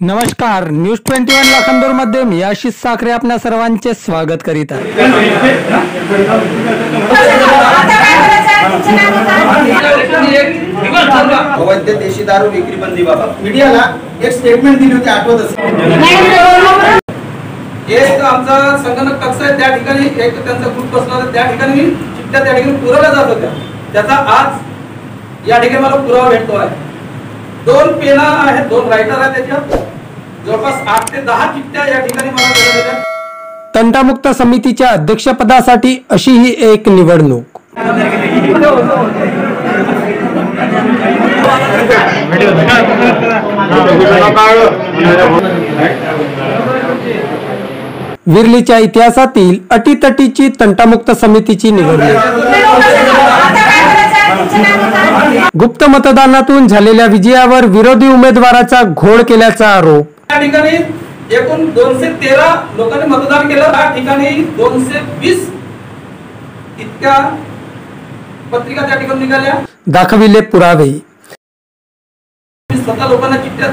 नमस्कार, न्यूज 21 लाखांदूर मध्ये मी आशिष साखरे आपल्या सर्वांचे स्वागत करीत आहे। अवैध देशी दारू विक्री बंदी बाबत मीडियाला एक स्टेटमेंट दिली होती, आठवत असेल। एक आमचा संगणक कक्ष आहे, त्या ठिकाणी एक त्यांचा ग्रुप बसला होता, त्या ठिकाणी चिठ्ठ्या त्या ठिकाणी पुरवल्या जात होत्या। त्याचा आज या ठिकाणी मला पुरावा भेटतो आहे। 2 पेना आहेत, 2 रायटर आहेत, त्याच्यात जवळपास 8 ते 10 चिठ्ठ्या या ठिकाणी मला मिळाल्या। तंटामुक्त समितीच्या अध्यक्षपदासाठी अशी ही एक निवडणूक। विरलीच्या इतिहासातील अटीतटीची तंटामुक्त समितीची निवडणूक। गुप्त मतदानातून झालेल्या विजयावर विरोधी उमेदवाराचा घोळ केल्याचा आरोप। या ठिकाणी एकूण 213 लोकांनी मतदान केलं। या ठिकाणी 220 इतक्या पत्रिका त्या ठिकाणी निघाल्या। दाखविले पुरावे। 17 लोकांना चिठ्ठ्या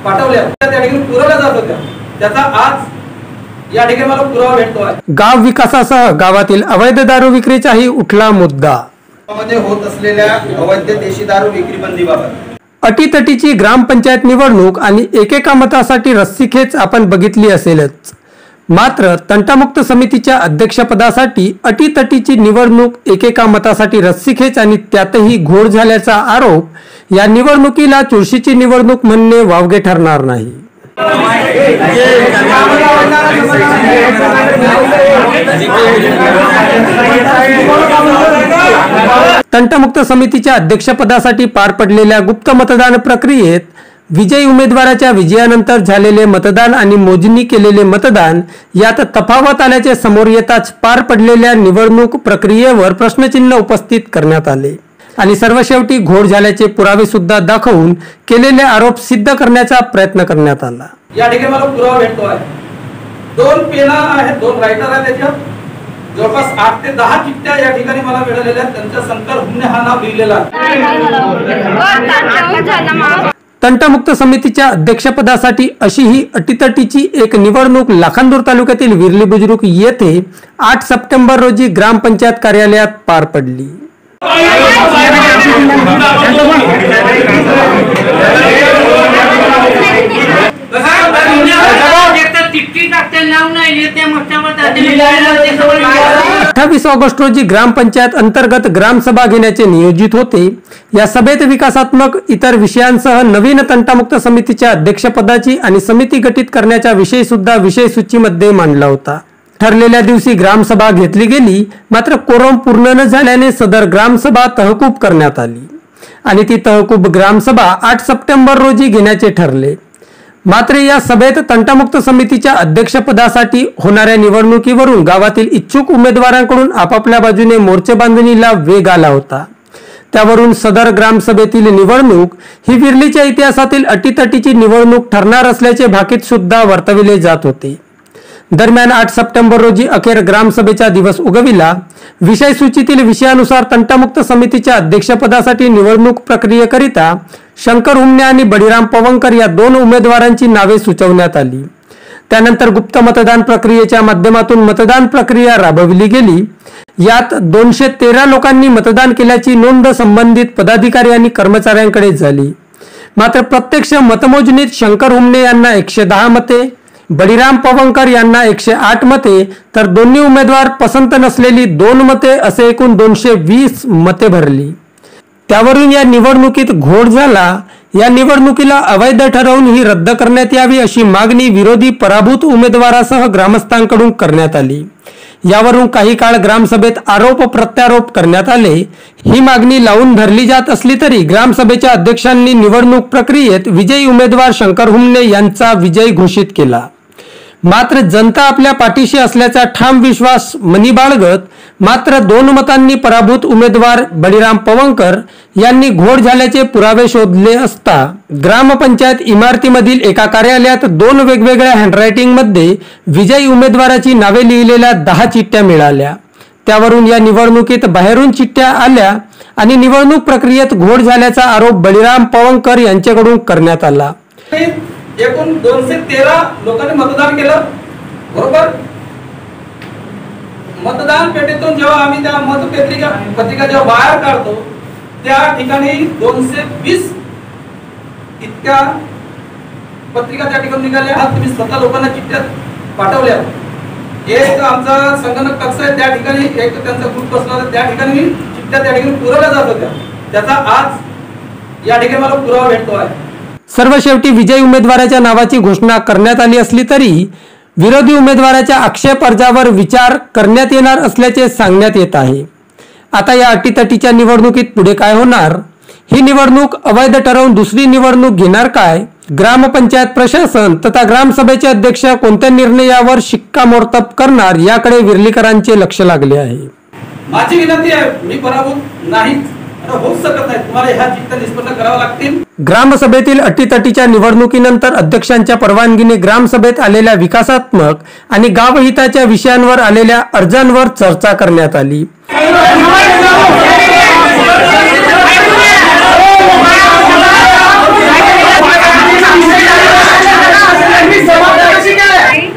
पाठवल्या, त्या ठिकाणी पुरवल्या जात होत्या। त्याचा आज या ठिकाणी मला पुरावा भेटतो आहे। गाव विकासासह गावातील अवैध दारू विक्रीचाही उठला मुद्दा। मध्ये होत असलेल्या अवैध देशी दारू विक्री बंदी बाबत अटीतटीची ग्रामपंचायत निवडणूक आणि एकेका मतासाठी रस्सीखेच आपण बघितली असेलच। मात्र तंटामुक्त समितीच्या अध्यक्षपदासाठी अटीतटीची निवडणूक, एकेका मतासाठी रस्सीखेच आणि त्यातही घोळ झाल्याचा आरोप या निवडणुकीला चुरशीची निवडणूक म्हणणे वावगे ठरणार नाही। तंटामुक्त समितीच्या अध्यक्षपदासाठी पार पडलेल्या गुप्त मतदान प्रक्रियेत विजयी उमेदवाराच्या विजयानंतर झालेले मतदान आणि मोजणी केलेले मतदान यात तफावत आल्याचे समोर येताच पार पडलेल्या निवडणूक प्रक्रियेवर प्रश्नचिन्ह उपस्थित करण्यात आले आणि सर्वशेवटी घोळ झाल्याचे पुरावे सुद्धा दाखवून केलेले आरोप सिद्ध करण्याचा प्रयत्न करण्यात आला। या ठिकाणी मला पुरावा भेटतो आहे। 2 पेना आहेत, 2 रायटर आहेत, त्याच्यात जवळपास 8 ते 10 चिठ्ठ्या या ठिकाणी मला मिळालेल्या आहेत। त्यांच्या शंकर हुमणे हा नाव लिहिलेला आहे। तंटामुक्त समितीच्या अध्यक्षपदासाठी अशी ही अटीतटीची एक निवडणूक लाखांदूर तालुक्यातील विरली बुजुर्ग येथे 8 सप्टेंबर रोजी ग्रामपंचायत कार्यालयात पार पडली। अठ्ठावीस ऑगस्ट रोजी ग्रामपंचायत अंतर्गत ग्रामसभा घेण्याचे नियोजित होते। या सभेत विकासात्मक इतर विषयांसह नवीन तंटामुक्त समितीच्या अध्यक्षपदाची आणि समिती गठीत करण्याचा विषय सुद्धा विषय सूचीमध्ये मांडला होता। ठरलेल्या दिवशी ग्रामसभा घेतली गेली, मात्र कोरम पूर्ण न झाल्याने सदर ग्रामसभा तहकूब करण्यात आली आणि ती तहकूब ग्रामसभा 8 सप्टेंबर रोजी घेण्याचे ठरले। मात्र या सभेत तंटामुक्त समितीच्या अध्यक्षपदासाठी होणाऱ्या निवडणुकीवरून गावातील इच्छुक उमेदवारांकडून आपापल्या बाजूने मोर्चे बांधणीला वेग आला होता। त्यावरून सदर ग्रामसभेतील निवडणूक ही विरलीच्या इतिहासातील अटीतटीची निवडणूक ठरणार असल्याचे भाकीत सुद्धा वर्तविले जात होते। दरम्यान 8 सप्टेंबर रोजी अखेर ग्रामसभेचा दिवस उगविला। विषय सूचीतील विषयानुसार तंटामुक्त समितीच्या अध्यक्षपदासाठी निवडणूक प्रक्रियेकरिता शंकर हुमणे आणि बळीराम पवंकर या 2 उमेदवारांची नावे सुचवण्यात आली। त्यानंतर गुप्त मतदान प्रक्रियेच्या माध्यमातून मतदान प्रक्रिया राबविली गेली। यात 213 लोकांनी मतदान केल्याची नोंद संबंधित पदाधिकारी आणि कर्मचाऱ्यांकडे झाली। मात्र प्रत्यक्ष मतमोजणीत शंकर हुमणे यांना 110 मते, बळीराम पवंकर यांना 108 मते तर दोन्ही उमेदवार पसंत नसलेली 2 मते असे एकूण 220 मते भरली। त्यावरून या निवडणुकीत घोळ झाला। या निवडणुकीला अवैध ठरवून ही रद्द करण्यात यावी अशी मागणी विरोधी पराभूत उमेदवारासह ग्रामस्थांकडून करण्यात आली। यावरून काही काळ ग्रामसभेत आरोप प्रत्यारोप करण्यात आले। ही मागणी लावून धरली जात असली तरी ग्रामसभेच्या अध्यक्षांनी निवडणूक प्रक्रियेत विजयी उमेदवार शंकर हुमणे यांचा विजय घोषित केला। मात्र जनता आपल्या पाठीशी असल्याचा ठाम विश्वास मनी बाळगत मात्र 2 मतांनी पराभूत उमेदवार बळीराम पवंकर यांनी घोळ झाल्याचे पुरावे शोधले असता ग्रामपंचायत इमारतीमधील एका कार्यालयात 2 वेगवेगळ्या हँडरायटिंगमध्ये विजयी उमेदवाराची नावे लिहिलेल्या 10 चिठ्ठ्या मिळाल्या। त्यावरून या निवडणुकीत बाहेरून चिठ्ठ्या आल्या आणि निवडणूक प्रक्रियेत घोळ झाल्याचा आरोप बळीराम पवंकर यांच्याकडून करण्यात आला। एकूण 213 लोकांनी मतदान केलं, बरोबर. मतदान पेटीतून जेव्हा आम्ही त्या पत्रिका जेव्हा बाहेर काढतो त्या ठिकाणी 220 इतक्या पत्रिका त्या ठिकाणी निघाल्या. तुम्ही स्वतः लोकांना चिठ्ठ्या पाठवल्या. एक आमचा संगणक कक्ष आहे त्या ठिकाणी एक त्यांचा ग्रुप बसला होता, त्या ठिकाणी चिठ्ठ्या त्या ठिकाणी पुरवल्या जात होत्या. त्याचा आज या ठिकाणी मला पुरावा भेटतो आहे. सर्व शेवटी विजयी उमेदवाराच्या नावाची घोषणा करण्यात आली असली तरी विरोधी उमेदवाराच्या आक्षेप अर्जावर विचार करण्यात येणार असल्याचे सांगण्यात येत आहे. आता या अटीतटीच्या निवडणुकीत पुढे काय होणार? ही निवडणूक अवैध ठरवून दुसरी निवडणूक घेणार काय? ग्रामपंचायत प्रशासन तथा ग्रामसभेचे अध्यक्ष कोणत्या निर्णयावर शिक्कामोर्तब करणार याकडे विर्लीकरांचे लक्ष लागले आहे. माझी विनंती आहे, मी पराभूत नाही होऊ शकत नाही. तुम्हाला ह्या चिठ्ठ्या निष्पन्न कराव्या लागतील. ग्रामसभेतील अटीतटीच्या निवडणुकीनंतर अध्यक्षांच्या परवानगीने ग्रामसभेत आलेल्या विकासात्मक आणि गावहिताच्या विषयांवर आलेल्या अर्जांवर चर्चा करण्यात आली.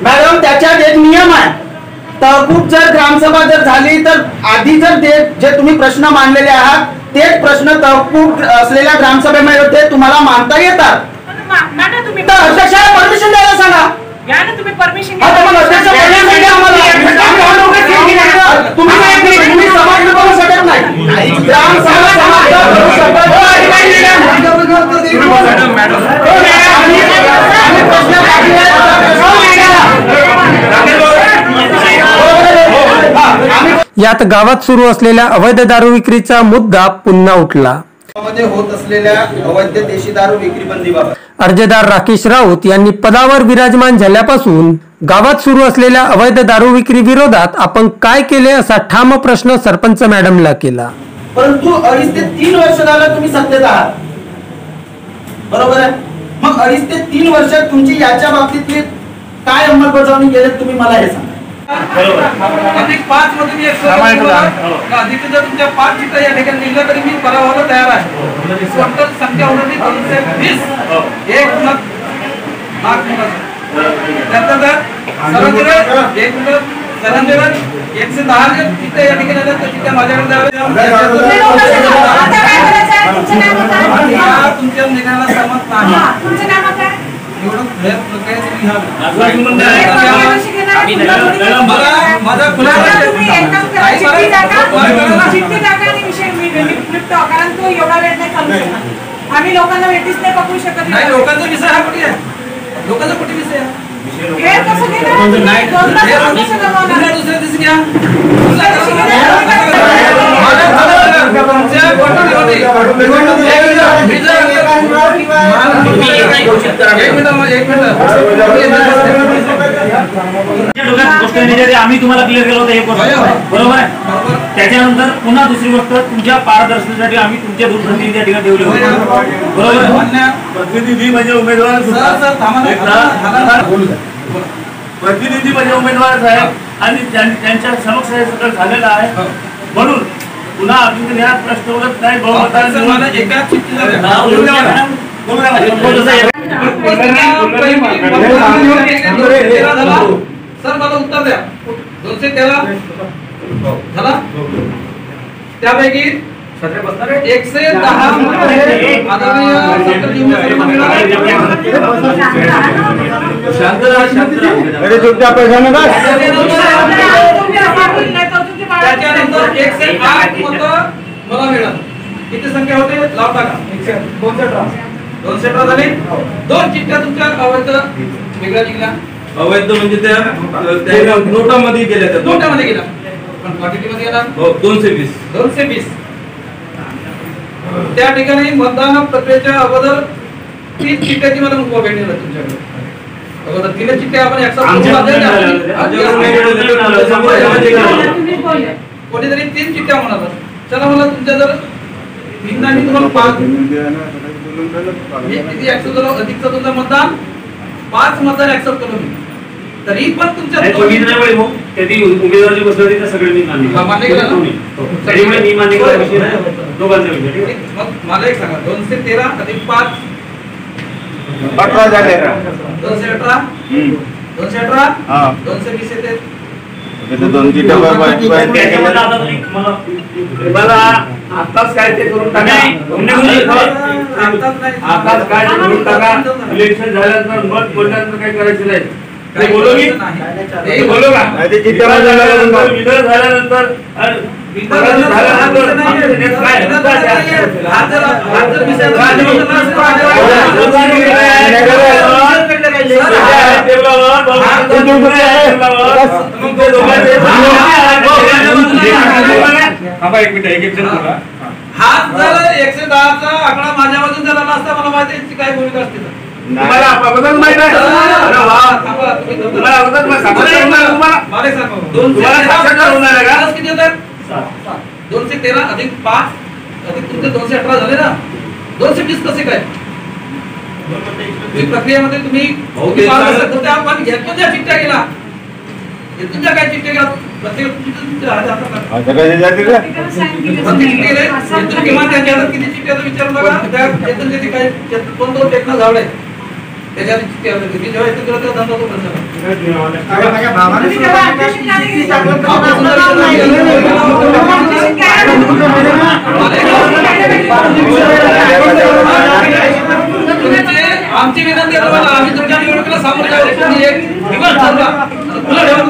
मॅडम, त्याच्यात एक नियम आहे. तहकूब जर ग्रामसभा जर झाली तर आधी जर जे तुम्ही प्रश्न मांडलेले आहात तेच प्रश्न तहकूब असलेल्या ग्रामसभेमध्ये ते तुम्हाला मांडता येतात. अध्यक्षाला परमिशन द्यायला सांगा. तुम्ही समाज करू शकत नाही. यात गावात सुरू असलेल्या अवैध दारू विक्रीचा मुद्दा पुन्हा उठला. होत असलेल्या अवैध देशी दारू विक्री बंदीबाबत अर्जदार राकेश राऊत यांनी पदावर विराजमान झाल्यापासून गावात सुरू असलेल्या अवैध दारू विक्री विरोधात आपण काय केले असा ठाम प्रश्न सरपंच मॅडमला केला. परंतु 2.5 ते 3 वर्ष झालं तुम्ही सत्तेत आहात, बरोबर आहे. मग 2.5 ते 3 वर्षात तुमची याच्या बाबतीतली काय अंमलबजावणी केली तुम्ही मला हे सांगा. अधिक 5 मध्ये मी अधिक जर तुमच्या 5 चिठ्ठ्या या ठिकाणी निघल्या तरी मी पराभवाला तयार आहे. टोटल संख्या होती 220. एक मत त्यानंतर सरंजन 110 चिठ्ठ्या या ठिकाणी आल्या तर चिठ्ठ्या माझ्याकडे तुमच्या निघायला सहमत नाही. आम्ही लोकांना भेटीच नाही पकडू शकत नाही. लोकांचा विषय हा कुठे आहे? लोकांचा कुठे विषय आहे? दुसऱ्या दिवशी घ्या. आम्ही तुम्हाला क्लिअर केलं होतं हे बरोबर आहे. त्याच्यानंतर पुन्हा दुसरी गोष्ट तुमच्या पारदर्शकतेसाठी आम्ही तुमच्या दूरध्वनी त्या ठिकाणी ठेवले होते, बरोबर. प्रतिनिधी म्हणजे उमेदवार, प्रतिनिधी म्हणजे उमेदवार साहेब आणि त्यांच्या समक्ष हे सगळं झालेलं आहे. म्हणून पुन्हा अजून या प्रश्न उडत नाही. सर मला उत्तर द्या. 213 झाला. त्यापैकी 110 त्याच्यानंतर 108 मत मला मिळालं. किती संख्या होते लाव टाका. 218 झाली. 2 चिठ्ठ्या तुमच्या अवैध वेगळ्या निघल्या. अवैध म्हणजे त्या नोटामध्ये गेल्या. त्या नोटामध्ये गेल्या पण क्वांटिटी मध्ये गेला 220. त्या ठिकाणी मतदान प्रक्रियेच्या अगोदर 30 चिठ्ठ्याची मला मुद्दा भेटलेला तुमच्याकडे. अगोदर 3 चिठ्ठ्या आपण कोणीतरी 3 चिठ्ठ्या म्हणाला. चला मला तुमच्या जर भिन्नांनी तुम्हाला 5 किती ऍक्सेप्ट केलं. अधिकचं तुमचं मतदान 5 मतदान ऍक्सेप्ट केलं मी. तरी पण तुमच्या उमेदवाराची बसली त्या सगळ्यांनी मान्य केलं ना. मी मान्य केला दोघांचा विषय. मग मला एक सांगा 213 अधिक 5 18 झाले. 218 218 220 येते. दोन चिठ्ठ्या मला आताच काय ते करून टाका. आताच काय करून टाका. इलेक्शन झाल्यानंतर मत बोलल्यानंतर काय करायचं नाही. बोलो मी बोलो का चिठ्ठ्या झाल्यानंतर हात जर 110चा आकडा माझ्या बाजून झाला नसता मला माहिती काय भूमिका असते. तुम्हाला अगोदर माहित आहे. तुम्हाला अगोदर किती होतात? 213 अधिक 5 अधिक तुमचे 218 झाले ना. 220 कसे काय प्रक्रियेमध्ये तुम्ही आपण घेतून चिठ्ठ्या केला घेतून ज्या काय चिठ्ठ्या केला प्रत्येक किमान त्यांच्या हातात किती चिठ्ठ्या विचारून बघा. त्या काय कोण दोन टेक्न झावळे त्याच्यात चिठ्ठी जेव्हा येतो तेव्हा धंदा तो बंद आमची विनंती आहे तुम्हाला. आम्ही तुमच्या निवडणुकीला सामोरे जाऊ. तुम्ही एक दिवस ठरवा खुला ठेवून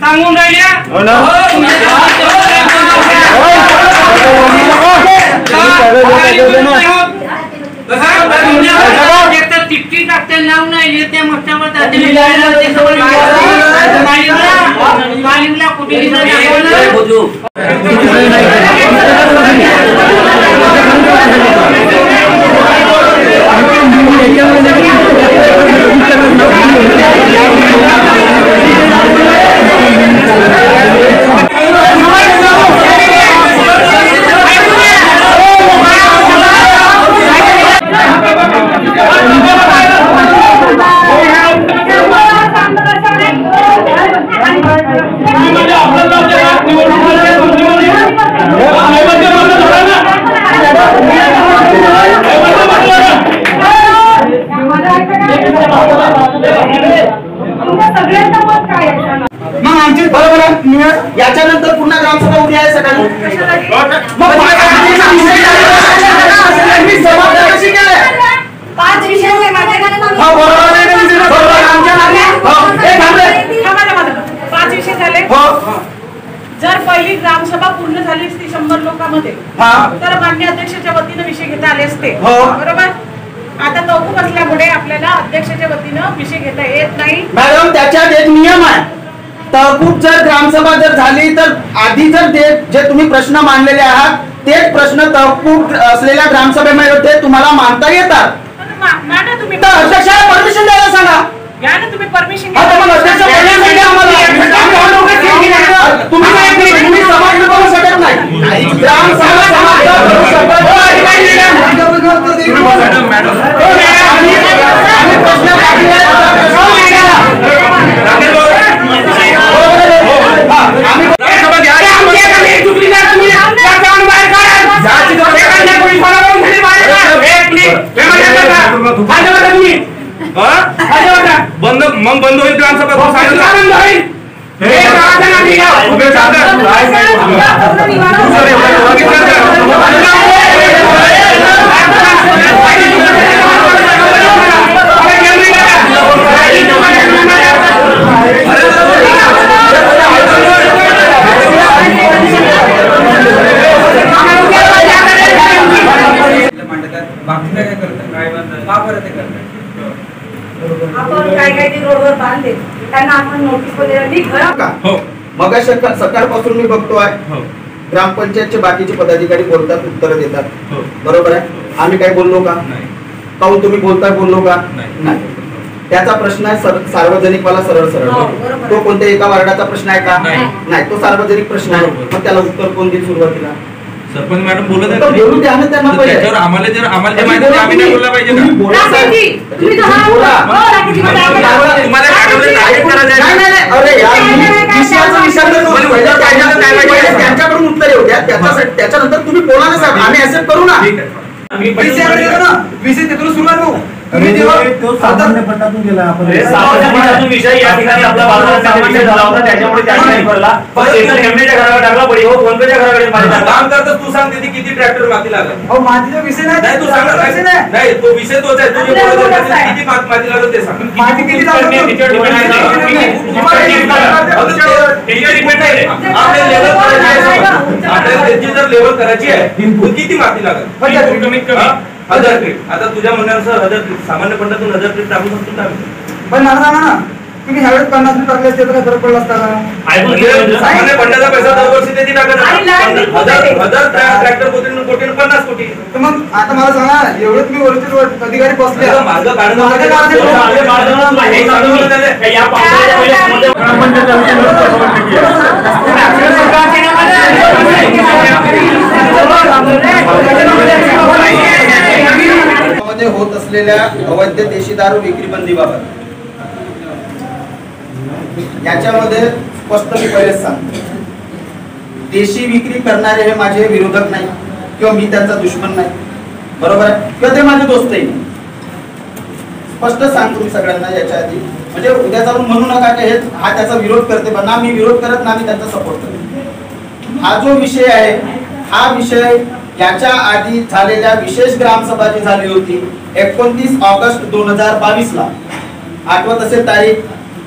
सांगून राहिल्या चिठ्ठी टाकते लावून नाही त्या मस्तावर कुठे याच्यानंतर पुन्हा ग्रामसभा उद्या आहे सकाळी. जर पहिली ग्रामसभा पूर्ण झाली असती 100 लोकांमध्ये तर मान्य अध्यक्षाच्या वतीने विषय घेता आले असते. बरोबर. आता तहकूब असल्यामुळे आपल्याला अध्यक्षाच्या वतीनं विषय घेता येत नाही. मॅडम त्याच्यात एक नियम आहे. तहकूब जर ग्रामसभा जर झाली तर आधी जर जे तुम्ही प्रश्न मांडलेले आहात तेच प्रश्न तहकूब असलेल्या ग्रामसभेमध्ये तुम्हाला मांडता येतात. मॅडम तुम्ही अध्यक्षाला परमिशन द्यायला सांगा. या ना तुम्ही परमिशन तुम्ही समाज करू शकत नाही. बंद मग बंद होईल ग्रामसभा आपण काय ते रोडवर बांधले त्यांना आपण नोटीस वगैरे मग सकाळपासून मी बघतोय ग्रामपंचायतचे बाकीचे पदाधिकारी बोलतात उत्तर देतात. बरोबर आहे. आम्ही काय बोललो का? काहून तुम्ही बोलताय बोललो का? नाही. त्याचा प्रश्न आहे सार्वजनिक वाला सरळ सरळ. तो कोणत्या एका वार्डाचा प्रश्न आहे का? नाही, तो सार्वजनिक प्रश्न आहे. मग त्याला उत्तर कोण देईल सुरुवातीला? सरपंच मॅडम बोलत आहेत. बोलू द्या ना त्यांना पहिले. त्याच्यावर आम्हाला जे माहिती आहे आम्ही नाही बोलला पाहिजे का? तुम्हाला अरे यार विषयाचा विचार त्यांच्याकडून उत्तर येऊ द्या. त्याच्यानंतर तुम्ही बोला ना साहेब, आम्ही ऍक्सेप्ट करू ना. विषय तिथून सुरुवात करू. सामान्य फंडातून गेला आपण. विषय या ठिकाणी आपला विषय झाला होता, त्याच्यामुळे त्या ठिकाणी पडला. घरावर टाकला पडी हो, फोनपेच्या घराकडे काम करता तू सांग तिथे किती ट्रॅक्टर माती लागला? अहो मातीचा विषय नाही, तू सांग. नाही, तो विषय तोच आहे. तुझे किती माती लागलं ते सांग. माती किती लागली? आपल्याला जर लेवल करायची आहे किती माती लागेल? कमीत कमी 1000 फीट. आता तुझ्या म्हणण्यानुसार 1000 फीट सामान्य फंडातून 1000 फीट टाकू शकतो ना? पण मला सांगा ना, तुम्ही ह्यावेळेस 50 फीट टाकले असते तर काय फरक पडला असता का? सामान्य फंडाचा पैसा दरवर्षी त्याची टाकत 1000 ट्रॅक्टर कोटी 50 कोटी. तर मग आता मला सांगा, एवढे तुम्ही वरिष्ठ अधिकारी बसले, माझं काढून मध्ये होत असलेल्या अवैध देशी दारू विक्री बंदीबाबत याच्यामध्ये स्पष्ट मी पहिलेच सांगतो, देशी विक्री करणारे हे माझे विरोधक नाही किंवा मी त्यांचा दुश्मन नाही, बरोबर आहे, किंवा ते माझे दोस्तही नाही. स्पष्ट सांगतो मी सगळ्यांना याच्या आधी, म्हणजे उद्या जाऊन म्हणू नका की हा त्याचा विरोध करते, पण ना मी विरोध करत ना मी त्यांचा सपोर्ट करतो. हा जो विषय आहे, हा विषय याच्या आधी झालेल्या विशेष ग्रामसभा जी झाली होती 29 ऑगस्ट 2022 ला, आठवत असेल तारीख,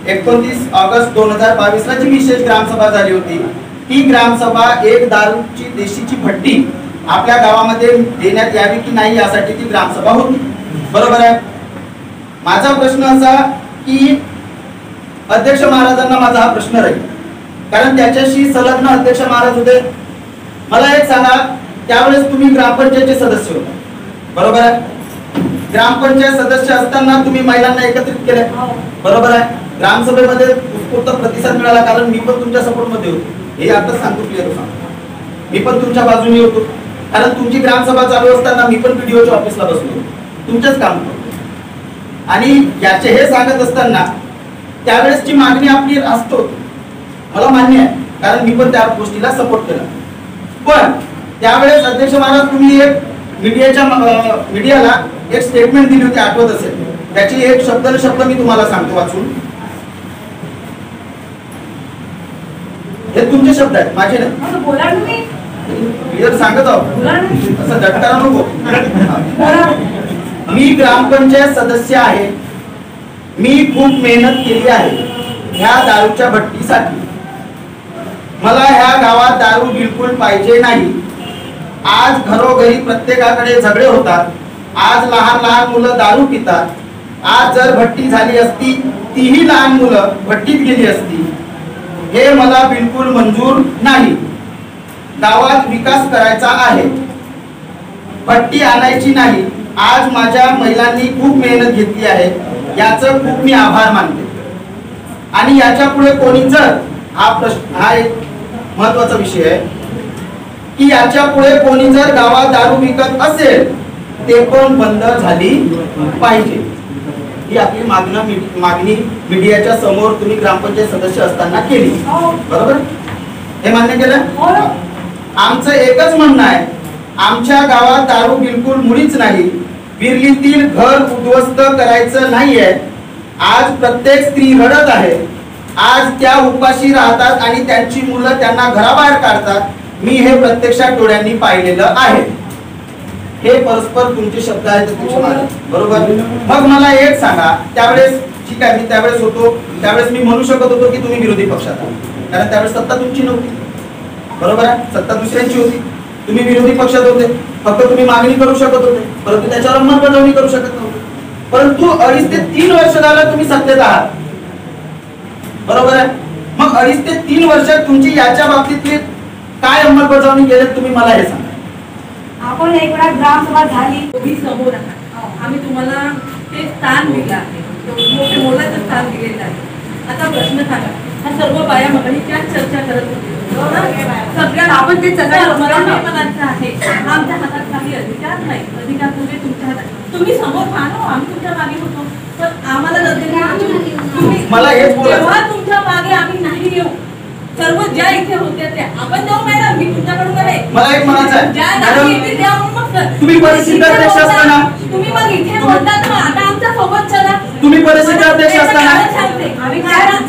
29 ऑगस्ट 2022 ला जी विशेष ग्रामसभा झाली होती, ती ग्रामसभा एक दारूची देशीची भट्टी आपल्या गावामध्ये देण्यात यावी की नाही यासाठी ती ग्रामसभा होती, बरोबर आहे. माझा प्रश्न असा की अध्यक्ष महाराजांना माझा हा प्रश्न राहील, कारण त्याच्याशी संलग्न अध्यक्ष महाराज होते. मला एक सांगा, त्यावेळेस तुम्ही ग्रामपंचायतचे सदस्य होता, बरोबर आहे. ग्रामपंचायत सदस्य असताना तुम्ही महिलांना एकत्रित केले, बरोबर आहे. ग्रामसभेमध्ये उत्स्फूर्त प्रतिसाद मिळाला, कारण मी पण तुमच्या सपोर्ट मध्ये होतो. हे आता सांगतो, क्लिअर सांगतो, मी पण तुमच्या बाजूने होतो, कारण तुमची ग्रामसभा चालू असताना मी पण पीडीओच्या ऑफिसला बसलो, तुमचंच काम करतो. आणि याचे हे सांगत असताना त्यावेळेसची मागणी आपली असतो, मला मान्य आहे, कारण मी पण त्या गोष्टीला सपोर्ट केला. पण त्यावेळेस अध्यक्ष महाराज तुम्ही एक मीडियाला एक स्टेटमेंट दिली होती, आठवत असेल, त्याची एक शब्द मी तुम्हाला सांगतो वाचून. हे तुमचे शब्द आहेत, माझे नाही. क्लिअर सांगत आहोत, असं झटकारा नको. मी ग्रामपंचायत सदस्य आहे, मी खूप मेहनत केली आहे ह्या दारूच्या भट्टीसाठी. मला ह्या गावात दारू बिलकुल पाहिजे नाही. आज घरोघरी प्रत्येकाकडे झगडे होतात, आज लहान लहान मुलं दारू पितात. आज जर भट्टी झाली असती, तीही लहान मुलं भट्टीत गेली असती. हे मला बिलकुल मंजूर नाही. गावात विकास करायचा आहे, भट्टी आणायची नाही. आज माझ्या महिलांनी खूप मेहनत घेतली आहे, याचं खूप मी आभार मानते. आणि याच्या पुढे कोणी जर हा एक महत्वाचा विषय आहे की याच्या पुढे कोणी जर गावात दारू विकत असेल, ते पण बंद झाली पाहिजे. ही आपली मागणी मीडियाच्या समोर तुम्ही ग्रामपंचायत सदस्य असताना केली, बरोबर, हे मान्य केलं. आमचं एकच म्हणणं आहे, आमच्या गावात दारू बिलकुल मुळीच नाही. विरलीतील घर उद्ध्वस्त करायचं नाहीये. आज प्रत्येक स्त्री रडत आहे, आज त्या उपाशी राहतात आणि त्यांची मुलं त्यांना घराबाहेर काढतात. मी हे प्रत्यक्षात डोळ्यांनी पाहिलेलं आहे. हे परस्पर तुमचे शब्द आहेत, बरोबर. मग मला एक सांगा, त्यावेळेस ठीक आहे, मी त्यावेळेस होतो, त्यावेळेस मी म्हणू शकत होतो की तुम्ही विरोधी पक्षात आहात, कारण त्यावेळेस सत्ता तुमची नव्हती, बरोबर आहे, सत्ता दुसऱ्यांची होती. तुम्ही विरोधी पक्षात होते, फक्त तुम्ही मागणी करू शकत होते, परंतु त्याच्यावर अंमलबजावणी करू शकत नव्हते. परंतु 2.5 ते 3 वर्ष झालं तुम्ही सत्तेत आहात, बरोबर आहे. मग 2.5 ते 3 वर्षात तुमची याच्या बाबतीतली काय अंमलबजावणी केली तुम्ही मला हे सांगा. आपण एक वेळा ग्रामसभा झाली, तुम्ही समोर आहात, आम्ही तुम्हाला ते स्थान दिलं आहे, मोलाचं स्थान दिलेलं आहे. आता प्रश्न सांगा, हा सर्व बाया मगाशी चर्चा करत होती, सगळ्यात आपण ते सगळं मनाचं आहे. आमच्या हातात काही अधिकार नाही, अधिकार तुम्ही तुमच्या हातात. तुम्ही समोर पाहतो, आम्ही तुमच्या मागे होतो, पण आम्हाला जेव्हा तुमच्या मागे आम्ही नाही येऊ, सर्व ज्या इथे होते त्या आपण जाऊ मॅडम. मी तुमच्याकडून मला एक म्हणायचं आहे, तुम्ही परिस्थिती अध्यक्ष असताना तुम्ही मग इथे बोलतात ना, आता आमच्या सोबत चला. तुम्ही परिस्थिती अध्यक्ष असताना आम्ही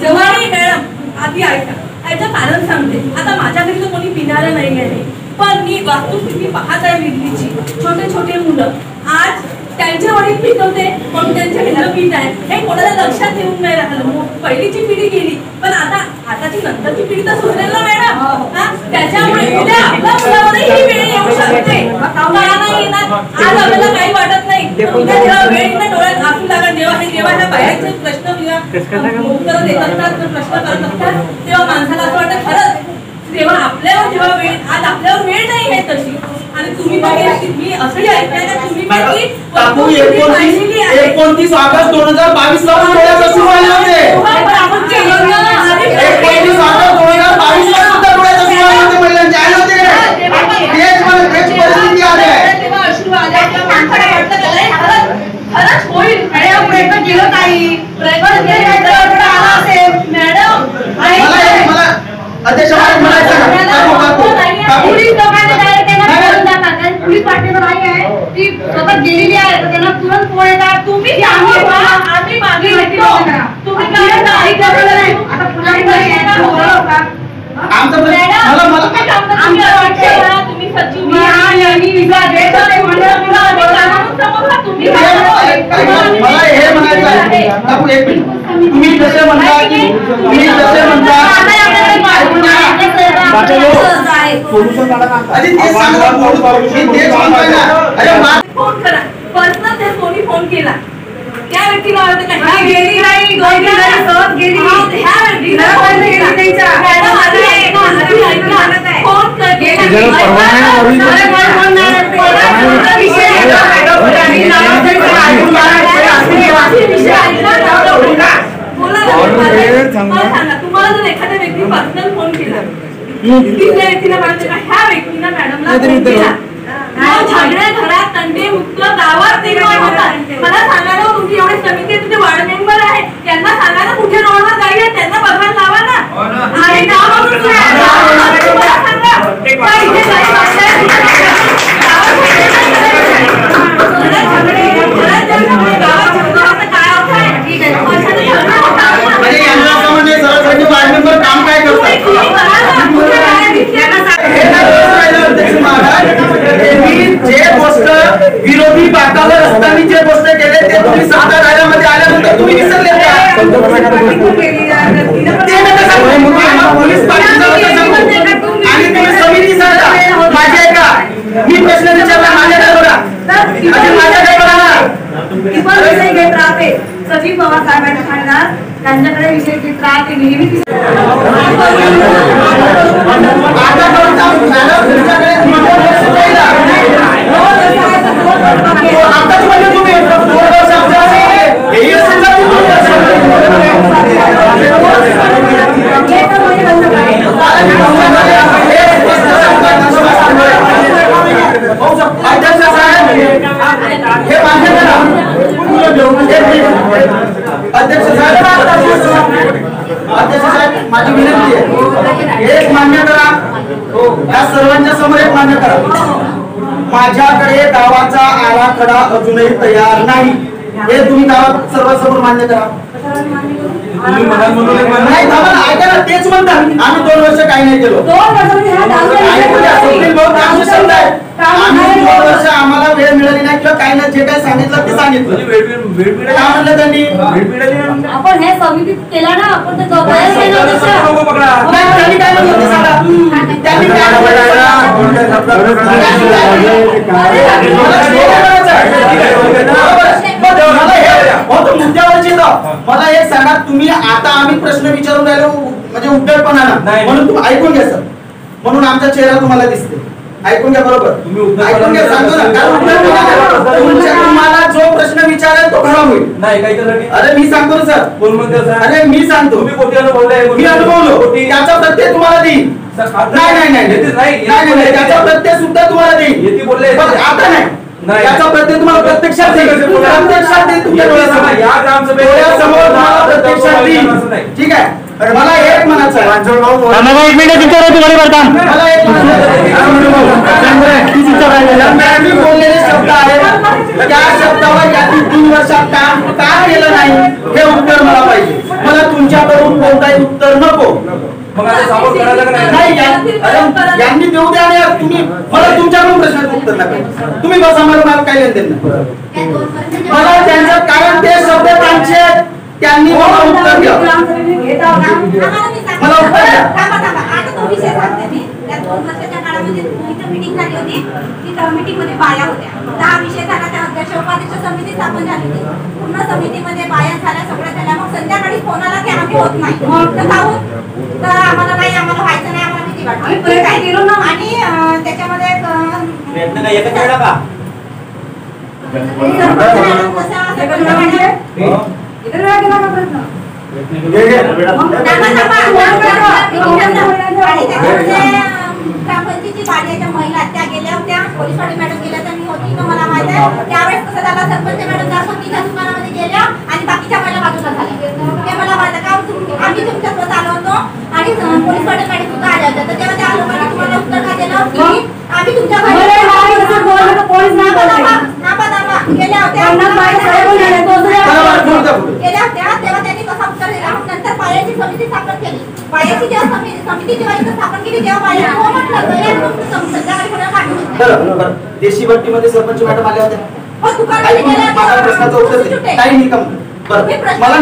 जवानी मॅडम आधी ऐका, याचं कारण सांगते. आता माझ्या घरी तर कोणी पिणारं नाही आहे, पण मी वास्तुस्थिती पाहत आहे दिल्लीची. छोटे छोटे मुलं आज त्यांचे वडील पिकवते म्हणून त्यांच्या घरी पीठ आहे, हे कोणाला लक्षात येऊन नाही राहिलं. पहिलीची पिढी गेली, पण आताची नंतरची पिढी तर सुधरेल ना मॅडम. त्याच्यामुळे उद्या आपल्या मुलामध्ये ही वेळ येऊ शकते. नाही येणार आज आपल्याला काही वाटत नाही, उद्या जेव्हा वेळ येईल डोळ्यात आसू लागेल, जेव्हा ह्या बाहेरचे प्रश्न उत्तर देत असतात, प्रश्न करत असतात, तेव्हा माणसाला असं वाटतं खरंच तेव्हा आपल्यावर जेव्हा वेळ, आज आपल्यावर वेळ नाही आहे तशी. आणि तुम्ही मी असंही ऐकलंय का तुम्ही 29 ऑगस्ट 2022 ला डोळ्यात सुरू आले होते. 29 ऑगस्ट 2022 ला सुद्धा डोळ्यात सुरू आले होते महिलांचे, आले होते तेच परिस्थिती आली आहे. तेव्हा अश्रू आले, आपल्या माणसाला वाटलं खरंच होईल. प्रयत्न केलं काही प्रयत्न आला असेल मॅडम. मला अध्यक्ष पोलीस पाटील नाही आहे, ती स्वतः गेलेली आहे, तर त्यांना तुरंत फोन येतात. तुम्ही आम्ही मागे घेतो, तुम्ही काय करणार नाही. आता पुन्हा तुम्ही सचिव मला हे म्हणायचं, तुम्ही जसे म्हणता फोन करा, पर्सनल जर कोणी फोन केला त्या व्यक्तीला गेली नाही, सहज गेली, ह्या व्यक्तीला फोन तुम्हाला जर एखाद्या व्यक्ती पर्सनल फोन केला, तिसऱ्या व्यक्तीला म्हणायचं का ह्या व्यक्तीला मॅडमला फोन केला, झगडे घरात तंटे मुक्त गावात निर्माण होतात. मला सांगा ना, तुमची एवढे समिती तुझे वार्ड मेंबर आहे, त्यांना सांगा ना कुठे रोडवर गाडी आहे, त्यांना बघायला लावा ना. आणि गावावरून काम काय जे गोष्ट विरोधी बाकावर असताना जे गोष्ट केले ते तुम्ही सत्ता राज्यामध्ये आल्यानंतर तुम्ही विसरले का? पोलीस आणि तुम्ही समिती सांगा माझे का, मी प्रश्न विचारला माझ्याकडे बघा, माझ्याकडे घेत राहते. सचिव पवार साहेबांना सांगणार, त्यांच्याकडे विषय घेत राहते नेहमी. अध्यक्ष साहेब माझी विनंती आहे, एक मान्य करा, या सर्वांच्या समोर एक मान्य करा, माझ्याकडे गावाचा आराखडा अजूनही तयार नाही, हे तुम्ही गावात सर्वांसमोर मान्य करा. नाही ऐका ना, तेच म्हणतात आम्ही 2 वर्ष काही नाही केलो. 2 वर्ष आम्हाला वेळ मिळाली नाही किंवा काही नाही, जे काही सांगितलं ते सांगितलं. काय म्हणलं त्यांनी, आपण हे समितीत केला ना, आपण ते त्यांनी काय म्हणलं ते सांगा. त्यांनी मला एक सांगा, तुम्ही आता आम्ही प्रश्न विचारून राहिलो म्हणजे उद्धटपणा म्हणून तुम्ही ऐकून घ्या सर, म्हणून आमचा चेहरा तुम्हाला दिसते. ऐकून घ्या बरोबर, ऐकून घ्या, सांगतो ना. तुम्हाला जो प्रश्न विचारेल तो खरा होईल. नाही काही अरे मी सांगतो ना सर, कोण म्हणते सर? अरे मी सांगतो, तुम्ही कोटी अनुभवलाय, मी अनुभवलो, त्याचा प्रत्यय तुम्हाला देईन. नाही त्याचा प्रत्यय सुद्धा तुम्हाला देईन, पण आता नाही. याचा प्रत्यय तुम्हाला प्रत्यक्षात देईल, प्रत्यक्षात देईल तुमच्या डोळ्यासमोर, या ग्रामसभेसमोर तुम्हाला प्रत्यक्षात देईल. ठीक आहे. मला एक म्हणायचं आहे, मला एक मी बोललेले शब्द आहेत, त्या शब्दावर याची 3 वर्षात काम का केलं नाही हे उत्तर मला पाहिजे. मला तुमच्याकडून कोणताही उत्तर नको. मग आता सामोर करायला नाही यांनी देऊ द्या आणि तुम्ही मला तुमच्याकडून प्रश्नाचं उत्तर नका. तुम्ही बसा, मला काय लेनदेन नाही. मला त्यांचं कारण ते शब्द त्यांचे, त्यांनी मला उत्तर द्या, मला उत्तर द्या. आता तो विषय सांगते मी. त्या 2 वर्षाच्या काळामध्ये इथं मीटिंग झाली होती, ती मीटिंग मध्ये बाया होत्या. हा विषय झाला, त्या अध्यक्ष उपाध्यक्ष समिती स्थापन झाली होती. पूर्ण समितीमध्ये बाया झाल्या, सगळ्या झाल्या. मग संध्याकाळी फोन आला की आम्ही होत नाही, तर जाऊ तर आम्हाला नाही, आम्हाला व्हायचं नाही, आम्हाला भीती वाटते काय गेलो ना. आणि त्याच्यामध्ये ग्रामपंचायतीची बाड्याच्या महिला त्या गेल्या होत्या, पोलीस वाडी मॅडम गेल्या होत्या, मी होती तर मला माहित आहे. त्यावेळेस कसं झालं, सरपंच मॅडम ग्रामपंचायतीच्या दुकानामध्ये गेल्या आणि बाकीच्या महिला बाजूला झाल्या. ते मला माहित आहे का, आम्ही तुमच्यासोबत आलो होतो आणि पोलीस वाडी मॅडम सुद्धा आल्या होत्या. तर तेव्हा त्या लोकांनी तुम्हाला उत्तर का दिलं की आम्ही तुमच्या गेल्या होत्या, तेव्हा त्यांनी कसं उत्तर दिलं. नंतर पायाची समिती स्थापन केली. पायाची जेव्हा समिती जेव्हा इथं स्थापन केली तेव्हा पाया हो म्हटलं संध्याकाळी कोणाला पाठवून बरं. देशी भट्टीमध्ये सरपंच मॅडम आल्या होत्या. माझ्या प्रश्नाचं उत्तर दे. काही निकम मला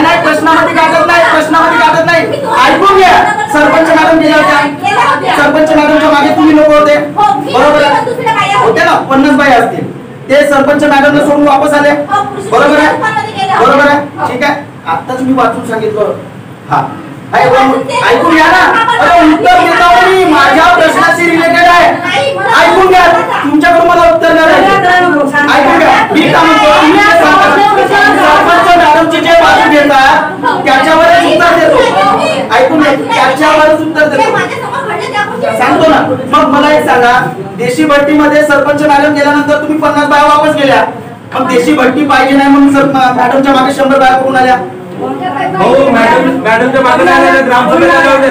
नाही प्रश्नामध्ये काढत नाही, प्रश्नामध्ये काढत नाही. ऐकून घ्या, सरपंच मॅडम गेल्या होत्या, सरपंच मॅडमच्या मागे तुम्ही लोक होते, बरोबर आहे? होते ना, 50 बाई असतील. ते सरपंच मॅडमला सोडून वापस आले, बरोबर आहे? बरोबर आहे, ठीक आहे. आताच मी वाचून सांगितलं. हा ऐकून घ्या ना. अरे उत्तर देता मी माझ्या प्रश्नाशी रिलेटेड आहे. ऐकून घ्या, तुमच्याकडून मला उत्तर नाही. ऐकून घ्या, मी काय म्हणतो, सरपंच मॅडमची जे बाजू घेतात त्याच्यावरच उत्तर देतो. ऐकून घ्या, त्याच्यावरच उत्तर देतो, सांगतो ना. मग मला एक सांगा, देशी भट्टीमध्ये सरपंच मॅडम गेल्यानंतर तुम्ही 50 बाया वापस गेल्या. मग देशी भट्टी पाहिजे नाही म्हणून सर मॅडमच्या मागे 100 बाया करून आल्या. हो मॅडमच्या मागे ग्रामसभेत आल्या होत्या.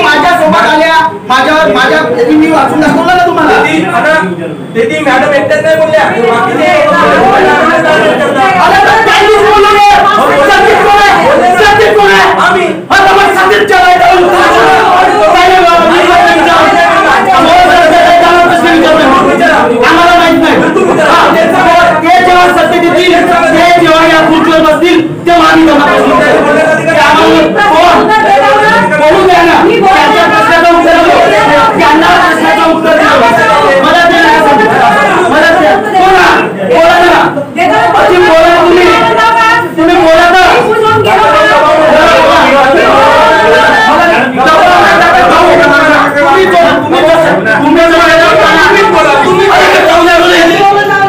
माझ्यासोबत आल्या, माझ्या मी वाचून दाखवलं ना तुम्हाला. ते मॅडम एकट्याच नाही बोलल्या, आम्हाला माहित नाही. ते जेव्हा सत्य देतील, ते जेव्हा या खुर्चीवर बसतील तेव्हा आम्ही बोलू द्या ना. त्यांच्या प्रश्नाचं उत्तर दिलं, त्यांना प्रश्नाचं उत्तर दिलं. मला ते नाही सांगितलं, मला ते बोला ना, बोला तुम्ही बोला ना.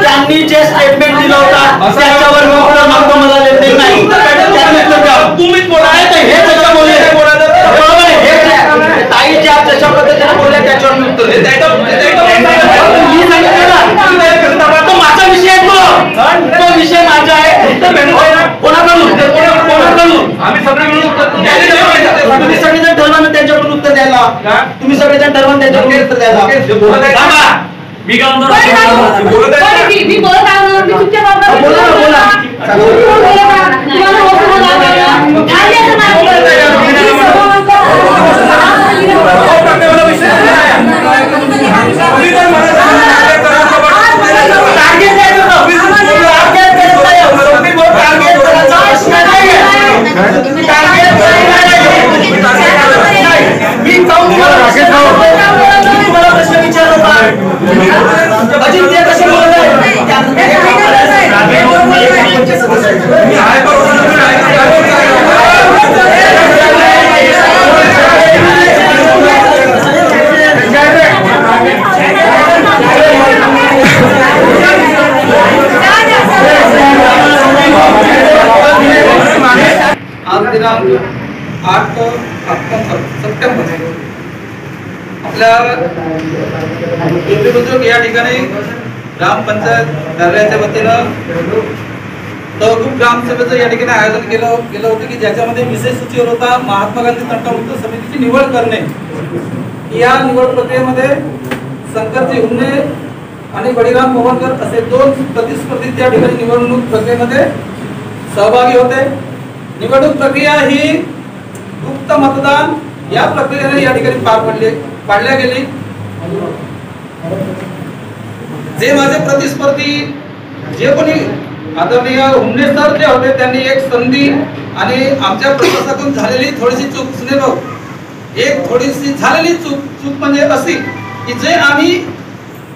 त्यांनी जे स्टेटमेंट दिलं होता त्याच्यावर मागतो मला लेनदेन नाही. तुम्हीच बोला, हे त्याच्या बोलले बरोबर आहे. ताई ज्या जशा पद्धतीने बोलल्या त्याच्यावर मी उत्तर मी सांगितलं ना, तो माझा विषय आहे, तो विषय माझा आहे. कोणाकडून आम्ही सगळे मिळून तुम्ही सगळेजण ठरवा त्यांच्याकडून उत्तर द्यायला. तुम्ही सगळेजण ठरवा त्यांच्याकडून उत्तर द्यायला. मी काय म्हणतो, मी बोलत आहे, मी तुमच्या मी आज दिनांक 8 सप्टेंबर आपल्या पिंपरी बुद्रुक या ठिकाणी ग्रामपंचायत कार्यालयाच्या वतीनं तहकूब ग्रामसभेचं या ठिकाणी आयोजन केलं होतं की ज्याच्यामध्ये विषय सूचीवर होता महात्मा गांधी तंटामुक्त समितीची निवड करणे। या निवड प्रक्रियेमध्ये शंकरजी हुन्ने आणि बळीराम मोहनकर असे 2 प्रतिस्पर्धी त्या ठिकाणी निवडणूक प्रक्रियेमध्ये सहभागी होते। निवडणूक प्रक्रिया ही गुप्त मतदान या प्रक्रियेने या ठिकाणी पाडल्या गेली। जे माझे प्रतिस्पर्धी जे कोणी आदरणीय हुन्ने सर जे होते त्यांनी एक संधी आणि आमच्या प्रशासनातून झालेली थोडीशी चूक सुने भाऊ एक थोडीशी झालेली चूक म्हणजे अशी की जे आम्ही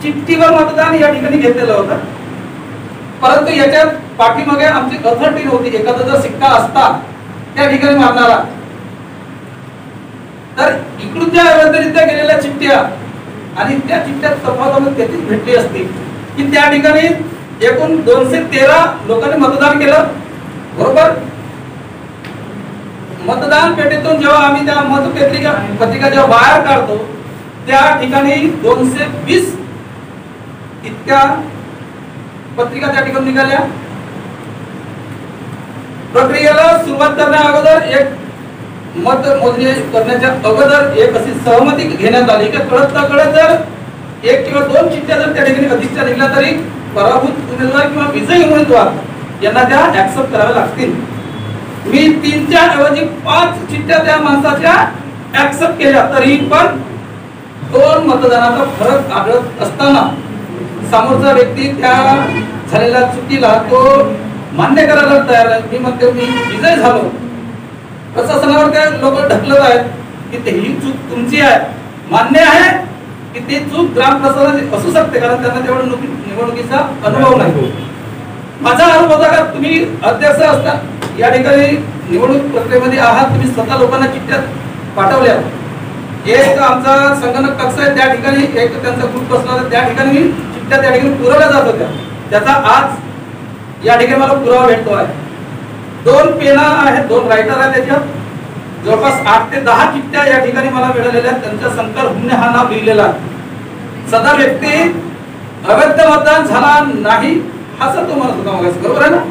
चिठ्ठीवर मतदान या ठिकाणी घेतलेलं होतं, परंतु याच्या पाठीमागे आमची अथॉरिटी नव्हती। एखादा जर सिक्का असता त्या ठिकाणी मारणारा तर इकडूनच्या अवैधरित्या गेलेल्या चिठ्ठ्या आणि त्या चिठ्ठ्यात तफावत त्याचीच भेटली असती की त्या ठिकाणी एकूण 213 लोकांनी मतदान केलं, बरोबर। मतदान पेटीतून जेव्हा आम्ही त्या पत्रिका जेव्हा बाहेर काढतो त्या ठिकाणी 220 इतक्या पत्रिका त्या ठिकाणी निघाल्या। प्रक्रियेला सुरुवात करण्या अगोदर एक मत मोजणी करण्याच्या अगोदर एक अशी सहमती घेण्यात आली की कळत न कळत जर 1 किंवा 2 चिठ्ठ्या जर त्या ठिकाणी अधिकच्या निघल्या तरी पराभूत उमेदवार किंवा विजयी उमेदवार यांना त्या ऍक्सेप्ट कराव्या लागतील। मी 3च्या ऐवजी 5 चिठ्ठ्या त्या माणसाच्या ऍक्सेप्ट केल्या तरी पण 2 मतदानाचा फरक आढळत असताना समोरचा व्यक्ती त्या झालेल्या चुकीला तो मान्य करायला तयार आहे। मी म्हणते मी विजय झालो, प्रशासनावर त्या लोक ढकलत आहेत की ही चूक तुमची आहे, मान्य आहे की ती चूक ग्राम प्रशासनाची असू शकते कारण त्यांना तेवढा निवडणुकीचा अनुभव नाही। माझा अनुभव होता का तुम्ही अध्यक्ष असता या ठिकाणी निवडणूक प्रक्रियेमध्ये आहात, तुम्ही स्वतः लोकांना चिठ्ठ्या पाठवल्या। एक आमचा संगणक कक्ष आहे त्या ठिकाणी एक त्यांचा ग्रुप बसला होता, त्या ठिकाणी चिठ्ठ्या त्या ठिकाणी पुरवल्या जात होत्या। त्याचा आज या ठिकाणी मला पुरावा भेटतो आहे। 2 पेना आहेत, 2 रायटर आहेत, त्याच्यात जवळपास 8 ते 10 चिठ्ठ्या या ठिकाणी मला मिळालेल्या आहेत। त्यांच्या शंकर हुन्ने हा नाव लिहिलेला आहे। सदर व्यक्ती अवैध मतदान झाला नाही असं तो म्हणत होता मग, बरोबर आहे ना।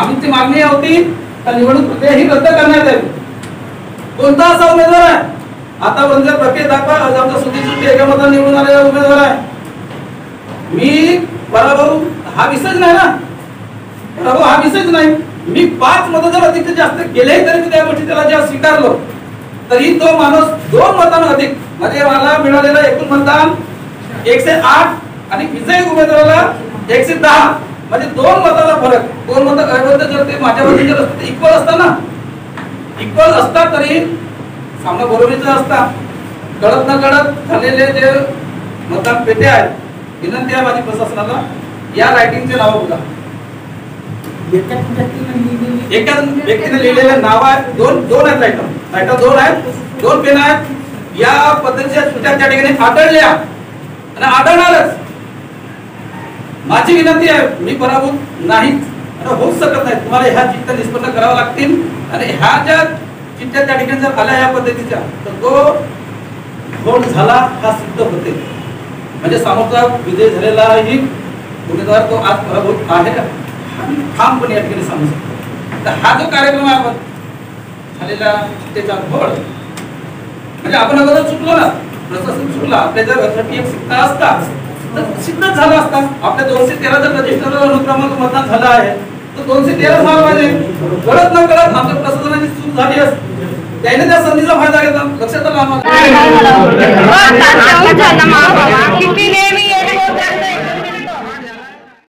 आमची मागणी होती तर निवडणूक प्रक्रिया ही रद्द करण्यात यावी। कोणता असा उमेदवार आहे आतापर्यंत प्रक्रिया दाखवा आमचा सुधीर एका मताने निवडून आलेला उमेदवार आहे। मी पराभव हा विषयच नाही ना, पराभव हा विषयच नाही। मी 5 मत जर अधिक जास्त केले तरी मी त्या गोष्टी त्याला जेव्हा स्वीकारलो तरी तो माणूस 2 मतांना अधिक म्हणजे मला मिळालेलं एकूण मतदान 108 आणि विजयी उमेदवाराला 110 म्हणजे 2 मताचा फरक, 2 मत अवैध जर ते माझ्या वतीने जर असते इक्वल असता ना, इक्वल असता तरी सामना बरोबरीचा असता। कळत न कळत झालेले जे मतदान पेटे आहेत, विनंती आहे माझी प्रशासनाला या रायटिंगचे नाव बघा। एकाच व्यक्तीने लिहिलेले नाव आहे, 2 आहेत रायटर 2 आहेत, 2 पेन आहेत। या पद्धतीच्या चिठ्ठ्या त्या ठिकाणी आढळल्या आणि आढळणारच। माझी विनंती आहे, मी पराभूत नाही होऊच शकत नाही, तुम्हाला ह्या चिठ्ठ्या निष्पन्न कराव्या लागतील आणि ह्या ज्या चिठ्ठ्या त्या ठिकाणी जर आल्या या पद्धतीच्या तर तो घोट झाला हा सिद्ध होते। म्हणजे समोरचा विजय झालेलाही उमेदवार तो आज पराभूत आहे ठामपणे या ठिकाणी सांगू शकतो। तर हा जो कार्यक्रम आहे आपण झालेला चिठ्ठेचा घोळ म्हणजे आपण अगोदर चुकलो ना, प्रशासन चुकला, आपल्या जर अथॉरिटी एक सिक्का असता तर सिद्धच झाला असता। आपल्या 213 जर रजिस्टरला अनुक्रमांक मतदान झालं आहे तर 213 व्हायला पाहिजे। कळत न कळत आमच्या प्रशासनाची चूक झाली असते, त्याने त्या संधीचा फायदा घेतला। लक्षात आलं आम्हाला